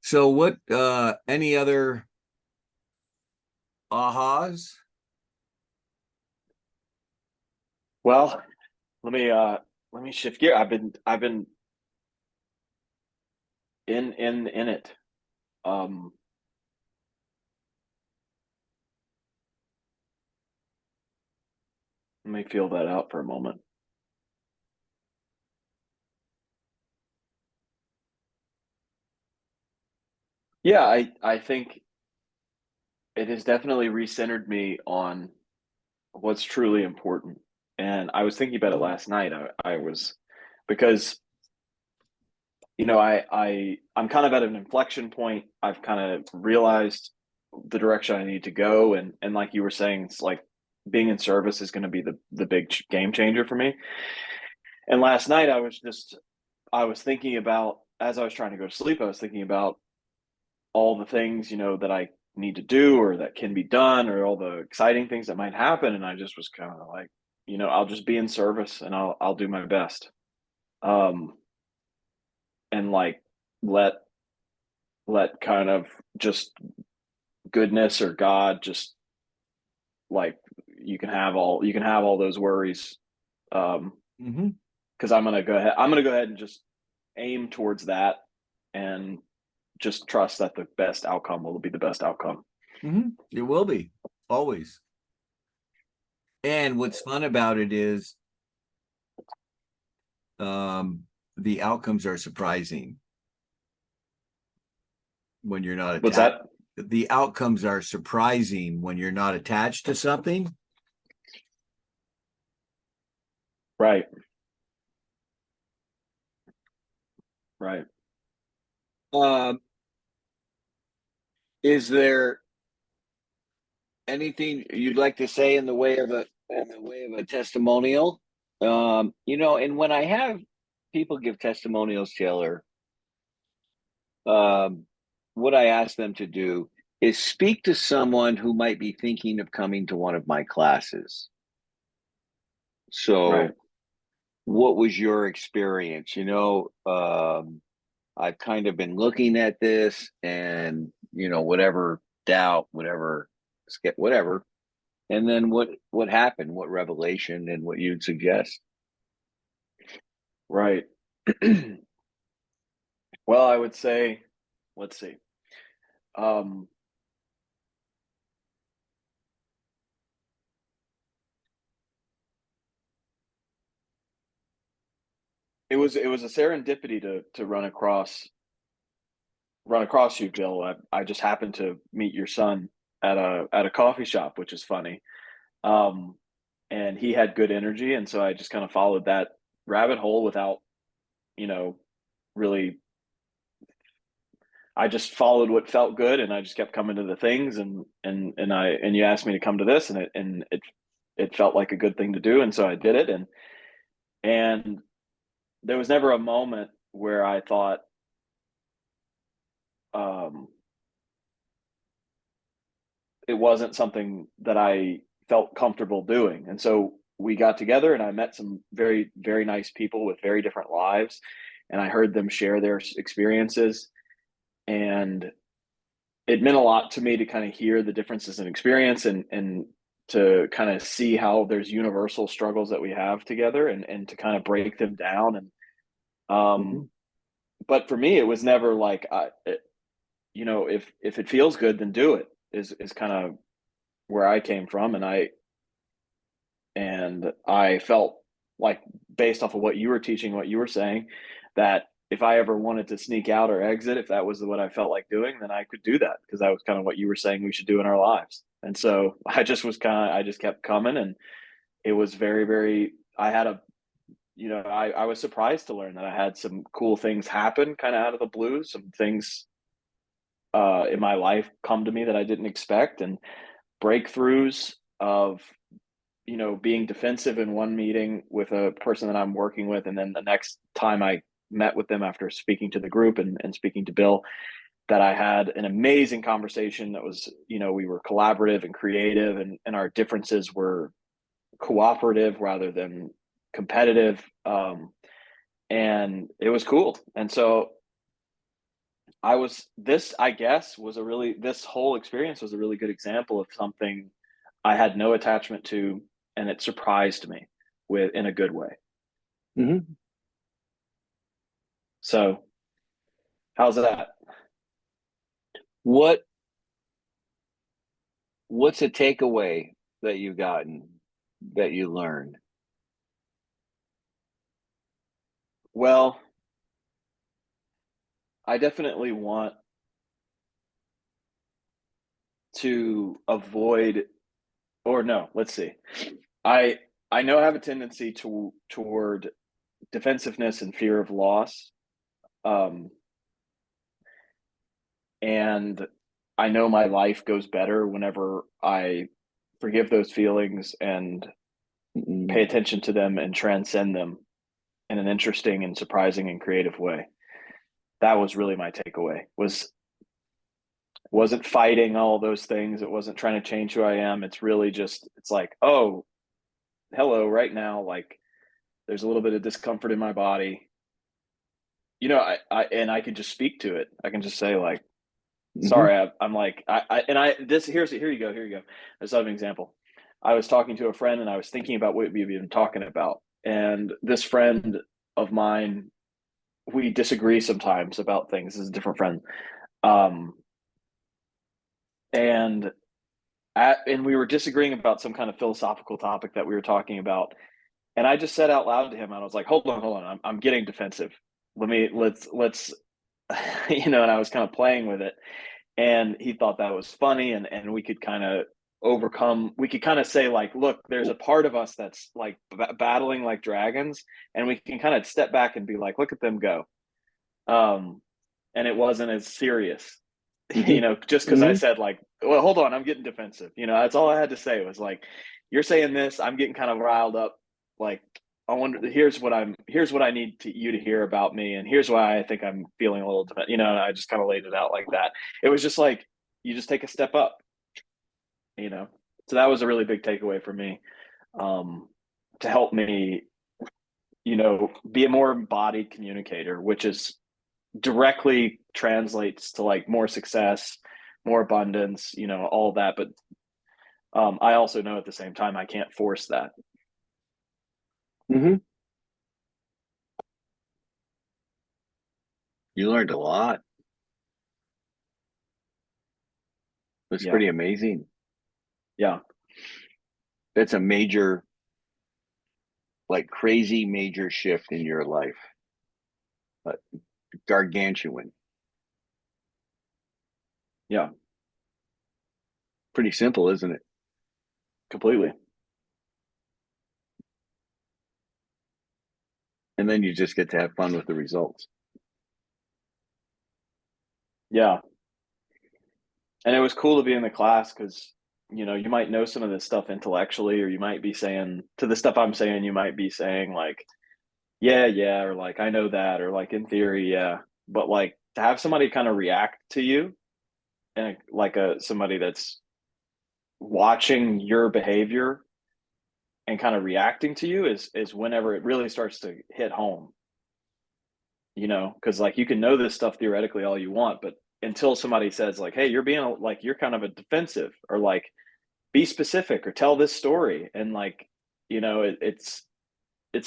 So what any other ahas? Well, let me shift gear. I've been in it. Um, Let me feel that out for a moment. Yeah, I think it has definitely recentered me on what's truly important. And I was thinking about it last night. I was because I'm kind of at an inflection point. I've kind of realized the direction I need to go, and like you were saying, it's like being in service is going to be the big game changer for me. And last night I was thinking about, as I was trying to go to sleep, I was thinking about all the things, that I need to do or that can be done or all the exciting things that might happen. And I just was kind of like, I'll just be in service and I'll do my best. Um, and like let let kind of just goodness or God just like you can have all those worries. Mm-hmm. Because I'm gonna go ahead and just aim towards that and just trust that the best outcome will be the best outcome. Mm-hmm. It will be always. And what's fun about it is um, the outcomes are surprising when you're not What's attached. that? The outcomes are surprising when you're not attached to something. Right, right. Um, is there anything you'd like to say in the way of a testimonial? And when I have people give testimonials, Taylor, um, what I ask them to do is speak to someone who might be thinking of coming to one of my classes. Right. So, what was your experience? I've kind of been looking at this, and whatever doubt, whatever, whatever, and then what happened, what revelation, and what you'd suggest. Right. Well, I would say, let's see. Um, it was a serendipity to run across you, Bill. I just happened to meet your son at a coffee shop, which is funny. Um, and he had good energy, and so I just kind of followed that rabbit hole without, you know, really. I just followed what felt good, and I just kept coming to the things, and you asked me to come to this, and it felt like a good thing to do, and so I did it, and there was never a moment where I thought, um, it wasn't something that I felt comfortable doing. And so we got together and I met some very, very nice people with very different lives. And I heard them share their experiences. And it meant a lot to me to kind of hear the differences in experience and to kind of see how there's universal struggles that we have together and to kind of break them down. And, Mm-hmm. um, but for me, it was never like, if it feels good, then do it is kind of where I came from. And I felt like, based off of what you were teaching, what you were saying, that if I ever wanted to sneak out or exit, if that was what I felt like doing, then I could do that, because that was kind of what you were saying we should do in our lives. And so I just kept coming, and it was very, very, I had a, I was surprised to learn that I had some cool things happen kind of out of the blue, some things in my life come to me that I didn't expect, and breakthroughs of, being defensive in one meeting with a person that I'm working with. And then the next time I met with them after speaking to the group and speaking to Bill, that I had an amazing conversation that was, we were collaborative and creative, and our differences were cooperative rather than competitive. And it was cool. And so I guess was a really this whole experience was a really good example of something I had no attachment to, and it surprised me in a good way. Mm-hmm. So how's that? What what's a takeaway that you gotten that you learned? Well, I definitely want to avoid, or no, let's see. I I know I have a tendency toward defensiveness and fear of loss. Um, and I know my life goes better whenever I forgive those feelings and pay Mm-mm. attention to them and transcend them in an interesting and surprising and creative way. That was really my takeaway. Wasn't fighting all those things. It wasn't trying to change who I am. It's really just it's like, oh, hello, right now, like there's a little bit of discomfort in my body. I could just speak to it. I can just say like, Mm-hmm. sorry, I'm like, this here you go, here you go. Let's have an example. I was talking to a friend and I was thinking about what we've been talking about. And this friend of mine, we disagree sometimes about things. This is a different friend. Um, and and we were disagreeing about some kind of philosophical topic that we were talking about. And I just said out loud to him, and I was like, hold on, I'm getting defensive. Let's and I was kind of playing with it. And he thought that was funny, and we could kind of we could kind of say like, look, there's a part of us that's like battling like dragons, and we can kind of step back and be like, look at them go. um and it wasn't as serious. Mm-hmm. Just because I Mm-hmm. said like, well, hold on, I'm getting defensive. That's all I had to say was like, you're saying this, I'm getting kind of riled up. Like, I wonder, here's what I need you to hear about me, and here's why I think I'm feeling a little and I just kind of laid it out like that. It was just like, you just take a step up, you know. So that was a really big takeaway for me, um, to help me, be a more embodied communicator, which is directly translates to like more success, more abundance, all of that. But I also know at the same time I can't force that. Mm-hmm. You learned a lot. It's Yeah, pretty amazing. yeah, That's a major, like crazy major shift in your life. Uh, Gargantuan. yeah, Pretty simple, isn't it? completely. And then you just get to have fun with the results. Yeah, and it was cool to be in the class because you might know some of this stuff intellectually, or you might be saying to the stuff I'm saying, you might be saying like, yeah, yeah, or like I know that, or like in theory, yeah. But like to have somebody kind of react to you, and like a somebody that's watching your behavior and kind of reacting to you is whenever it really starts to hit home. Because like you can know this stuff theoretically all you want, but until somebody says like, hey, you're being like, you're kind of a defensive, or like be specific or tell this story, and like, it's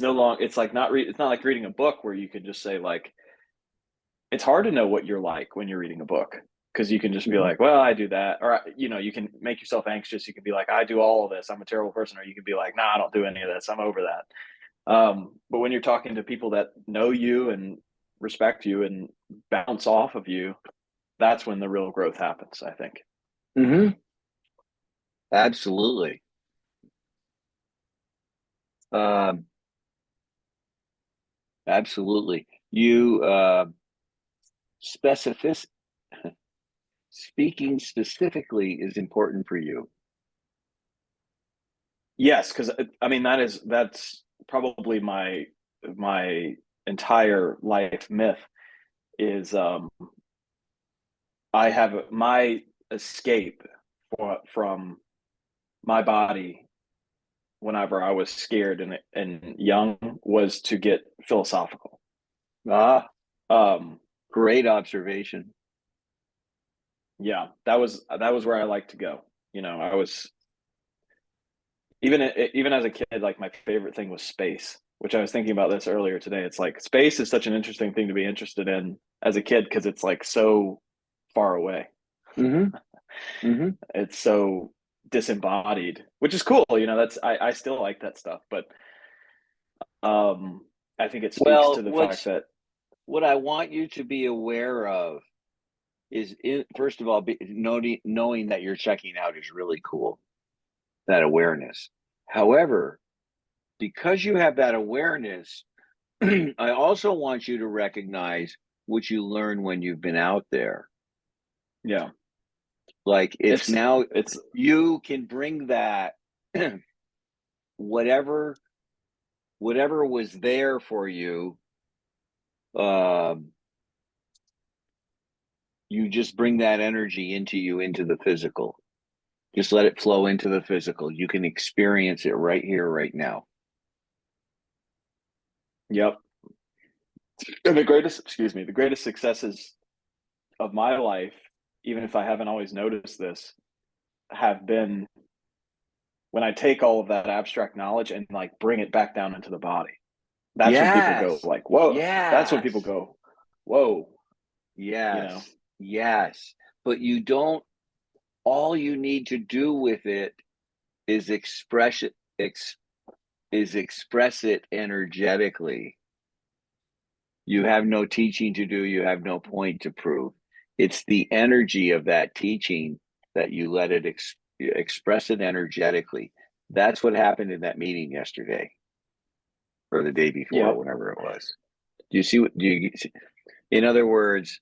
no long it's like it's not like reading a book where you can just say like, it's hard to know what you're like when you're reading a book, because you can just be Mm-hmm. like, well, I do that, or you can make yourself anxious. You can be like, I do all of this, I'm a terrible person, or you can be like, nah, I don't do any of this, I'm over that. But when you're talking to people that know you and respect you and bounce off of you, that's when the real growth happens, I think. Mm-hmm. Absolutely. Um, absolutely. You specific speaking specifically is important for you. Yes, because I mean that's probably my entire life myth is, I have my escape from my body whenever I was scared and young was to get philosophical. Ah, Um, great observation. Yeah, that was where I like to go. You know, I was even as a kid, like my favorite thing was space, which I was thinking about this earlier today. It's like space is such an interesting thing to be interested in as a kid because it's like so far away. Mm-hmm. Mm-hmm. It's so disembodied, which is cool. You know, I still like that stuff, but I think it speaks Well, to the fact that what I want you to be aware of is, first of all, knowing that you're checking out is really cool. That awareness. However, because you have that awareness, I also want you to recognize what you learn when you've been out there. yeah, Like it's it's now it's you can bring that whatever whatever was there for you, um, you just bring that energy into you into the physical. Just let it flow into the physical. You can experience it right here, right now. yep. And the greatest successes of my life, even if I haven't always noticed this, have been when I take all of that abstract knowledge and like bring it back down into the body. That's when people go Yes. like, "Whoa!" That's when people Yes. go, "Whoa!" You know? Yes. Yes. But you don't, all you need to do with it is express it, express it energetically. You have no teaching to do, you have no point to prove. It's the energy of that teaching that you let it express it energetically. That's what happened in that meeting yesterday or the day before, Yep. whenever it was. Do you see what do you see? In other words,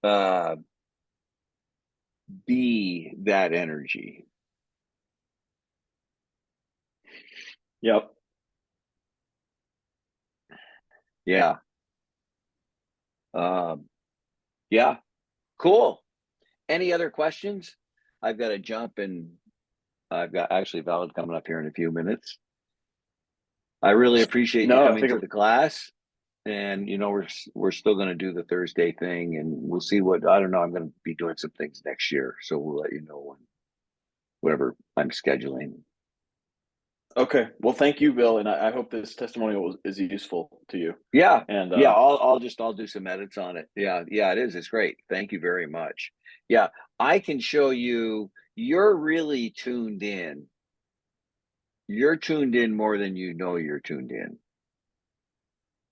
uh, be that energy. Yep. Yeah. Um, yeah. Cool. Any other questions? I've got to jump and I've got actually Valid coming up here in a few minutes. I really appreciate you No, I coming think to the class. And we're still going to do the Thursday thing, and we'll see what I don't know. I'm going to be doing some things next year, so we'll let you know when whatever I'm scheduling. okay. Well, thank you, Bill, and I hope this testimonial is useful to you. Yeah, And yeah. I'll do some edits on it. Yeah, yeah. It is. It's great. Thank you very much. Yeah, I can show you. You're really tuned in. You're tuned in more than you know you're tuned in.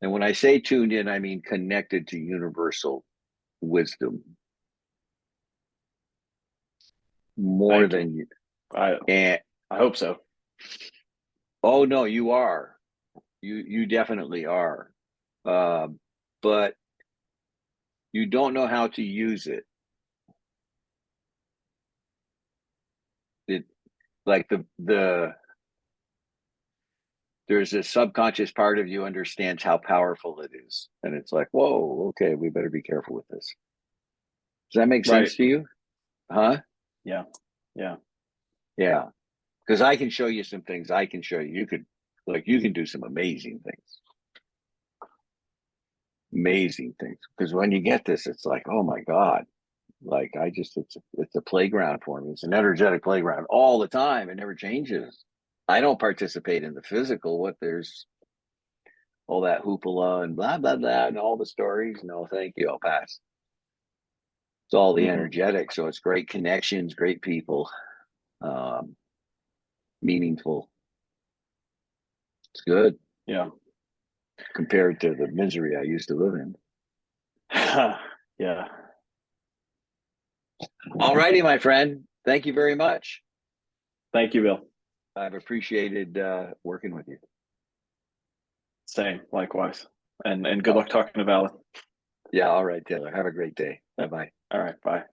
And when I say tuned in, I mean connected to universal wisdom more thank you. than you. I And I hope so. oh no, you are. You definitely are. Um, but you don't know how to use it. It like the there's a subconscious part of you understands how powerful it is, and it's like, whoa, okay, we better be careful with this. Does that make Right. sense to you? Huh? Yeah. Yeah. Yeah. Because I can show you some things. I can show you. You can do some amazing things. Amazing things. Because when you get this, it's like, oh my God. Like it's a playground for me. It's an energetic playground all the time. It never changes. I don't participate in the physical. What there's all that hoopla and blah blah blah and all the stories. No, thank you. I'll pass. It's all the Hmm. energetic. So it's great connections, great people, um, meaningful. It's good Yeah. compared to the misery I used to live in. Yeah. All righty, my friend. Thank you very much. Thank you, Bill. I've appreciated working with you. Same. Likewise. And good Oh, luck talking to Valid. yeah. All right, Taylor. Have a great day. Bye All bye. right. Bye.